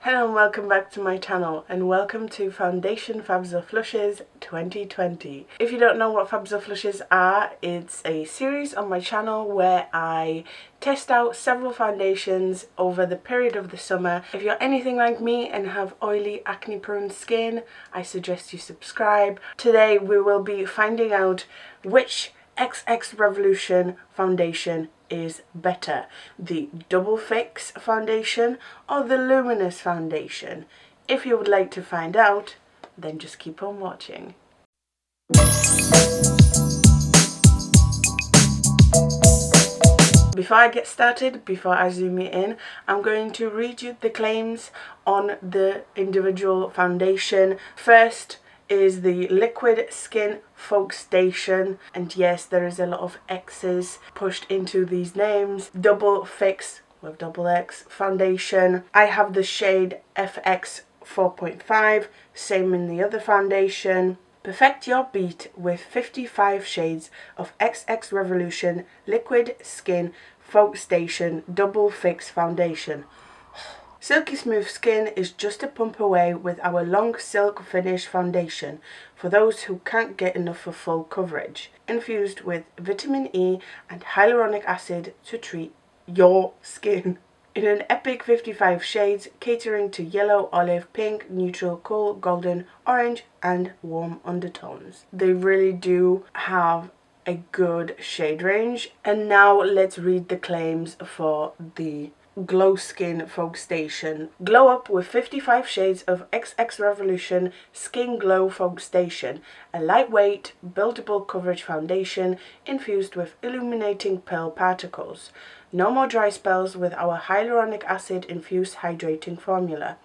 Hello and welcome back to my channel, and welcome to Foundation Fabs or Flushes 2020. If you don't know what Fabs or Flushes are, it's a series on my channel where I test out several foundations over the period of the summer. If you're anything like me and have oily acne prone skin, I suggest you subscribe. Today we will be finding out which XX Revolution foundation is better, the Double Fix foundation or the Luminous foundation. If you would like to find out, then just keep on watching. Before I get started, before I zoom you in, I'm going to read you the claims on the individual foundation. First is the Liquid Skin Foundation, and yes, there is a lot of X's pushed into these names. Double Fix with double X foundation. I have the shade FX 4.5, same in the other foundation. Perfect your beat with 55 shades of XX Revolution Liquid Skin Foundation Double Fix Foundation. Silky smooth skin is just a pump away with our long silk finish foundation for those who can't get enough of full coverage. Infused with vitamin E and hyaluronic acid to treat your skin. In an epic 55 shades catering to yellow, olive, pink, neutral, cool, golden, orange and warm undertones. They really do have a good shade range. And now let's read the claims for the Glow Skin Foundation. Glow up with 55 shades of XX Revolution Skin Glow Foundation, a lightweight, buildable coverage foundation infused with illuminating pearl particles. No more dry spells with our hyaluronic acid infused hydrating formula.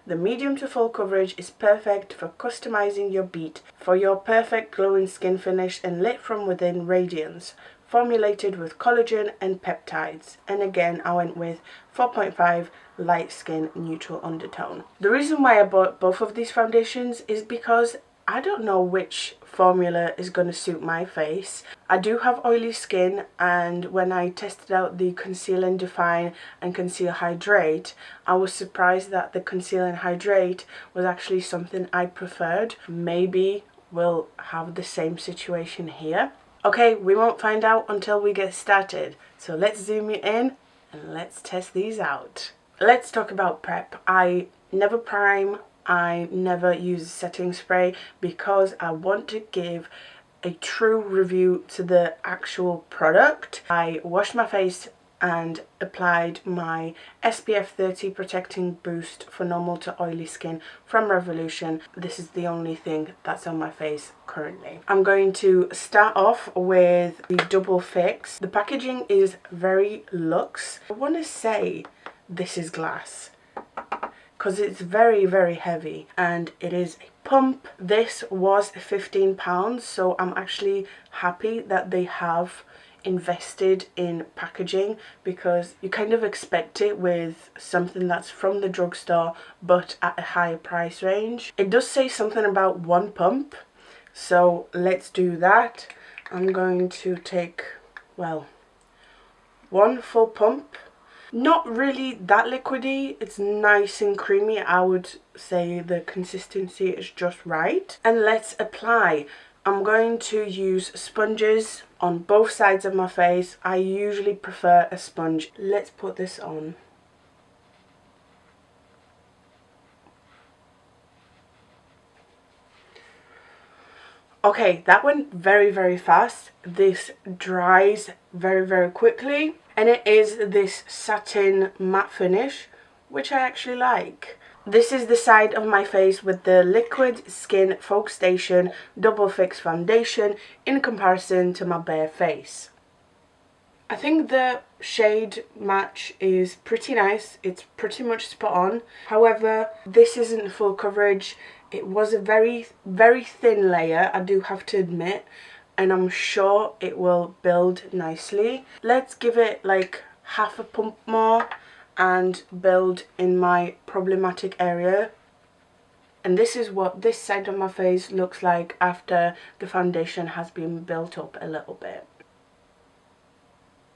The medium to full coverage is perfect for customizing your beat for your perfect glowing skin finish and lit from within radiance. Formulated with collagen and peptides. And again, I went with 4.5 light skin neutral undertone. The reason why I bought both of these foundations is because I don't know which formula is going to suit my face. I do have oily skin, and when I tested out the Conceal and Define and Conceal Hydrate, I was surprised that the Conceal and Hydrate was actually something I preferred. Maybe we'll have the same situation here. Okay, we won't find out until we get started. So let's zoom you in and let's test these out. Let's talk about prep. I never prime. I never use setting spray because I want to give a true review to the actual product. I washed my face and applied my SPF 30 protecting boost for normal to oily skin from Revolution. This is the only thing that's on my face currently. I'm going to start off with the Double Fix. The packaging is very luxe. I want to say this is glass because it's very heavy and it is a pump. This was £15, so I'm actually happy that they have invested in packaging, because you kind of expect it with something that's from the drugstore but at a higher price range. It does say something about one pump, so let's do that. I'm going to take, well, one full pump. Not really that liquidy, it's nice and creamy. I would say the consistency is just right. And let's apply. I'm going to use sponges on both sides of my face. I usually prefer a sponge. Let's put this on. Okay, that went very fast. This dries very quickly, and it is this satin matte finish, which I actually like. This is the side of my face with the Liquid Skin Foundation Double Fix Foundation in comparison to my bare face. I think the shade match is pretty nice. It's pretty much spot on. However, this isn't full coverage. It was a very thin layer, I do have to admit, and I'm sure it will build nicely. Let's give it like half a pump more and build in my problematic area. And this is what this side of my face looks like after the foundation has been built up a little bit.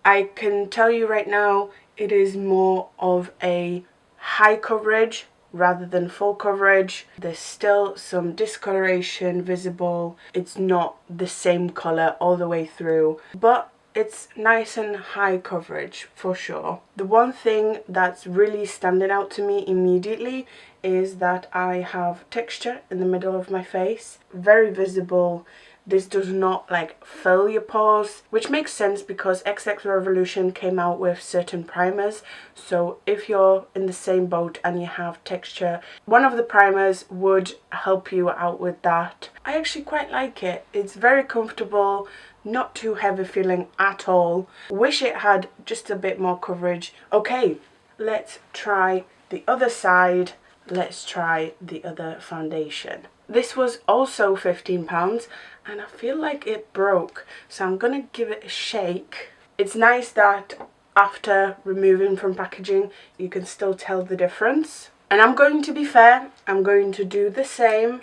I can tell you right now, it is more of a high coverage rather than full coverage. There's still some discoloration visible. It's not the same colour all the way through, but it's nice and high coverage for sure. The one thing that's really standing out to me immediately is that I have texture in the middle of my face, very visible. This does not like fill your pores, which makes sense because XX Revolution came out with certain primers. So if you're in the same boat and you have texture, one of the primers would help you out with that. I actually quite like it. It's very comfortable, not too heavy feeling at all. Wish it had just a bit more coverage. Okay, let's try the other side. Let's try the other foundation. This was also £15 and I feel like it broke, so I'm gonna give it a shake. It's nice that after removing from packaging you can still tell the difference. And I'm going to be fair, I'm going to do the same.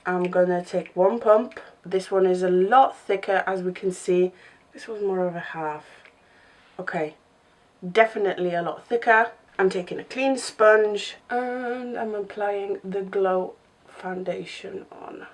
I'm gonna take one pump. This one is a lot thicker, as we can see. This was more of a half. Okay, definitely a lot thicker. I'm taking a clean sponge and I'm applying the Glow foundation on.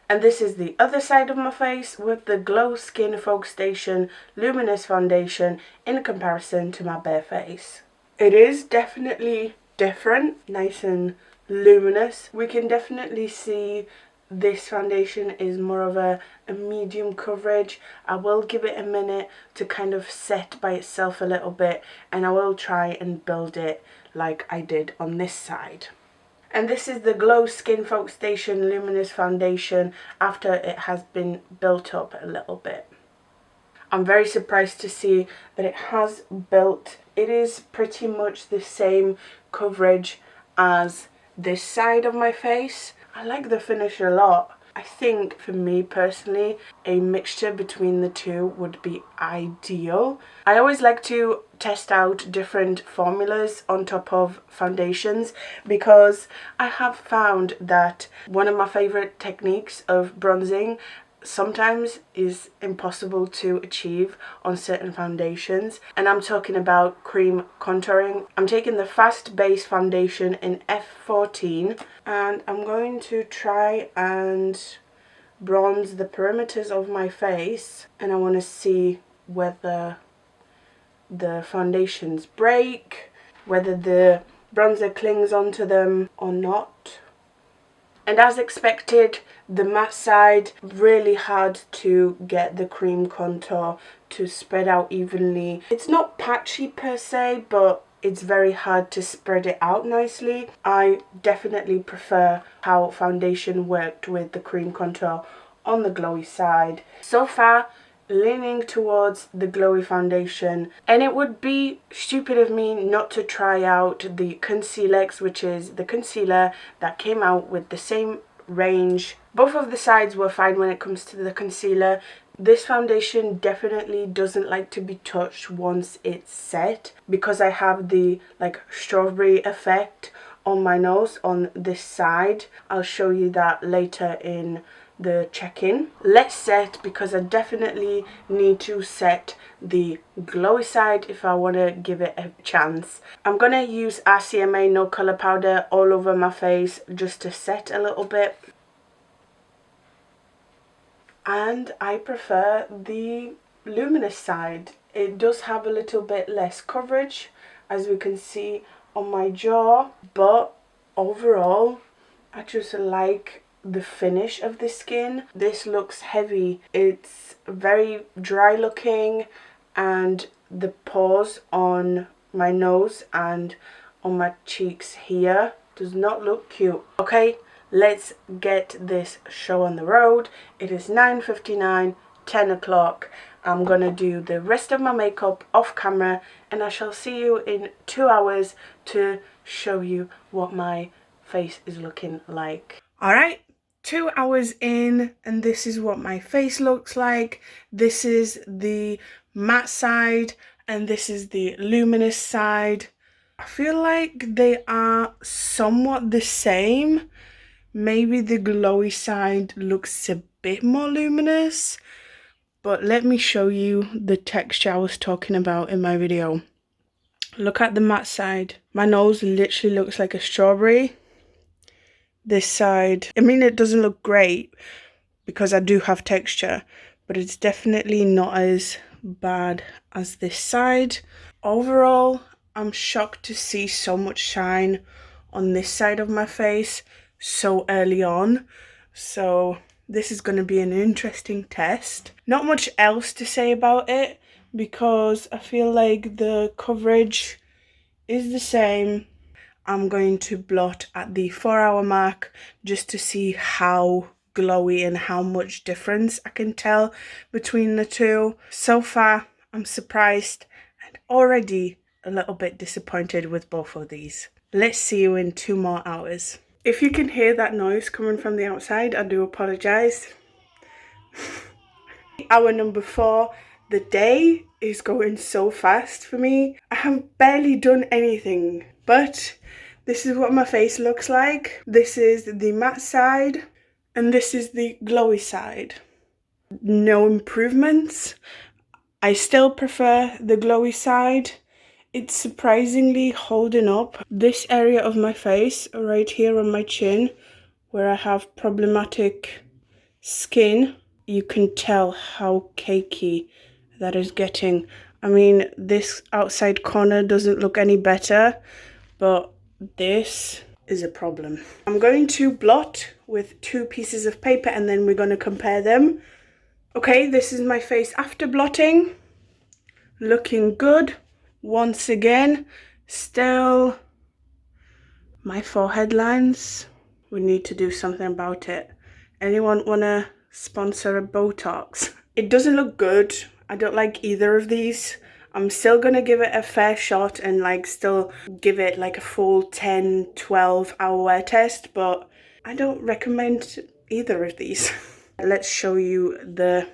And this is the other side of my face with the Glow Skin Focus Station Luminous Foundation in comparison to my bare face. It is definitely different, nice and luminous. We can definitely see this foundation is more of a medium coverage. I will give it a minute to kind of set by itself a little bit, and I will try and build it like I did on this side. And this is the Glow Skin Focus Station Luminous Foundation after it has been built up a little bit. I'm very surprised to see that it has built. It is pretty much the same coverage as this side of my face. I like the finish a lot. I think for me personally, a mixture between the two would be ideal. I always like to test out different formulas on top of foundations because I have found that one of my favourite techniques of bronzing sometimes is impossible to achieve on certain foundations, and I'm talking about cream contouring. I'm taking the Fast Base foundation in F14 and I'm going to try and bronze the perimeters of my face, and I want to see whether the foundations break, whether the bronzer clings onto them or not. And as expected, the matte side really hard to get the cream contour to spread out evenly. It's not patchy per se, but it's very hard to spread it out nicely. I definitely prefer how foundation worked with the cream contour on the glowy side. So far, leaning towards the glowy foundation, and it would be stupid of me not to try out the Concealex, which is the concealer that came out with the same range. Both of the sides were fine when it comes to the concealer. This foundation definitely doesn't like to be touched once it's set because I have the like strawberry effect on my nose on this side. I'll show you that later in the check-in. Let's set, because I definitely need to set the glowy side if I want to give it a chance. I'm gonna use RCMA no color powder all over my face just to set a little bit, and I prefer the luminous side. It does have a little bit less coverage, as we can see on my jaw, but overall I just like the finish of the skin. This looks heavy. It's very dry looking, and the pores on my nose and on my cheeks here does not look cute. Okay, let's get this show on the road. It is 9:59, 10 o'clock. I'm gonna do the rest of my makeup off camera, and I shall see you in 2 hours to show you what my face is looking like. Alright, 2 hours in, and this is what my face looks like. This is the matte side and this is the luminous side. I feel like they are somewhat the same. Maybe the glowy side looks a bit more luminous, but let me show you the texture I was talking about in my video. Look at the matte side. My nose literally looks like a strawberry. This side, I mean, it doesn't look great because I do have texture, but it's definitely not as bad as this side. Overall, I'm shocked to see so much shine on this side of my face so early on. So this is going to be an interesting test. Not much else to say about it because I feel like the coverage is the same. I'm going to blot at the 4-hour mark just to see how glowy and how much difference I can tell between the two. So far, I'm surprised and already a little bit disappointed with both of these. Let's see you in 2 more hours. If you can hear that noise coming from the outside, I do apologise. Hour number 4, the day is going so fast for me. I have barely done anything, but this is what my face looks like. This is the matte side and this is the glowy side. No improvements. I still prefer the glowy side. It's surprisingly holding up. This area of my face, right here on my chin, where I have problematic skin, you can tell how cakey that is getting. I mean, this outside corner doesn't look any better, but this is a problem. I'm going to blot with 2 pieces of paper and then we're going to compare them. Okay, this is my face after blotting. Looking good. Once again, still my forehead lines. We need to do something about it. Anyone wanna sponsor a Botox? It doesn't look good. I don't like either of these. I'm still gonna give it a fair shot and like still give it like a full 10-12 hour wear test, but I don't recommend either of these. Let's show you the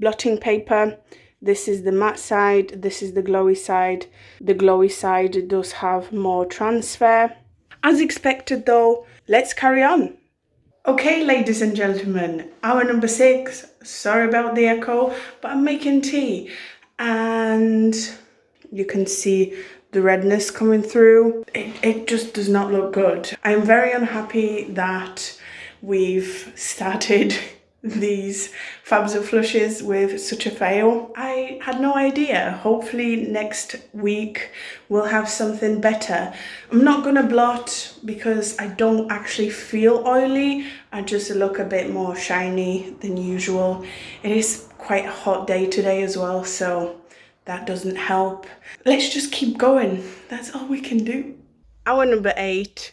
blotting paper. This is the matte side, this is the glowy side. The glowy side does have more transfer. As expected though, let's carry on. Okay, ladies and gentlemen, hour number 6. Sorry about the echo, but I'm making tea and you can see the redness coming through. It just does not look good. I'm very unhappy that we've started these fabs and flushes with such a fail. I had no idea. Hopefully next week we'll have something better. I'm not gonna blot because I don't actually feel oily. I just look a bit more shiny than usual. It is quite a hot day today as well, so that doesn't help. Let's just keep going. That's all we can do. Hour number 8.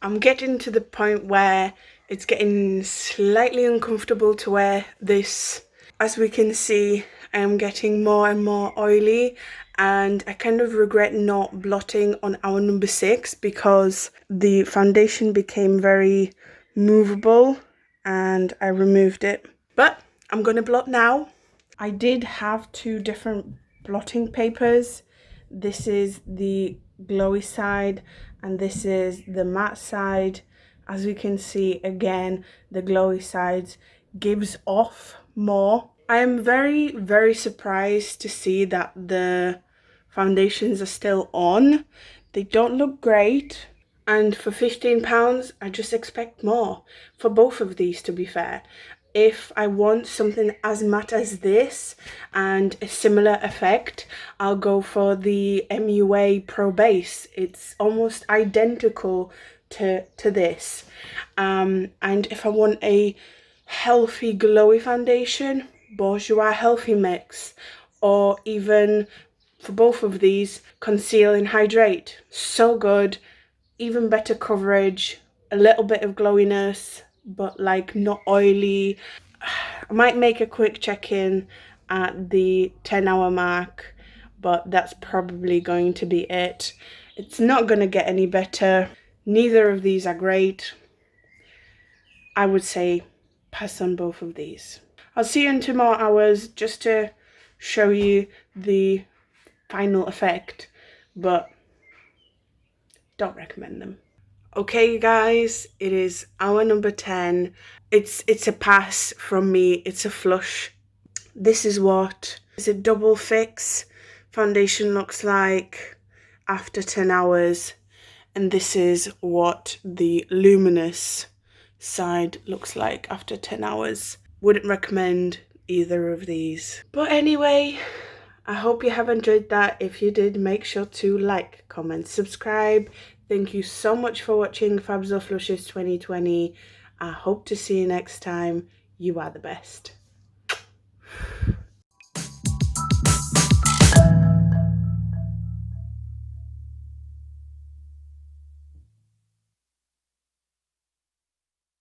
I'm getting to the point where it's getting slightly uncomfortable to wear this. As we can see, I'm getting more and more oily and I kind of regret not blotting on hour number 6 because the foundation became very movable and I removed it. But I'm gonna blot now. I did have 2 different blotting papers. This is the glowy side and this is the matte side. As we can see, again, the glowy side gives off more. I am very, very surprised to see that the foundations are still on. They don't look great. And for £15, I just expect more for both of these, to be fair. If I want something as matte as this and a similar effect, I'll go for the MUA Pro Base. It's almost identical to this. And if I want a healthy glowy foundation, Bourjois Healthy Mix, or even for both of these, Conceal and Hydrate. So good. Even better coverage, a little bit of glowiness, but like not oily. I might make a quick check-in at the 10-hour mark, but that's probably going to be it. It's not going to get any better. Neither of these are great. I would say pass on both of these. I'll see you in 2 more hours just to show you the final effect, but don't recommend them. Okay guys, it is hour number 10. It's a pass from me. It's a flush. This is what a double fix foundation looks like. after 10 hours. And this is what the luminous side looks like after 10 hours. Wouldn't recommend either of these. But anyway, I hope you have enjoyed that. If you did, make sure to like, comment, subscribe. Thank you so much for watching Fabs or Flushes 2020. I hope to see you next time. You are the best.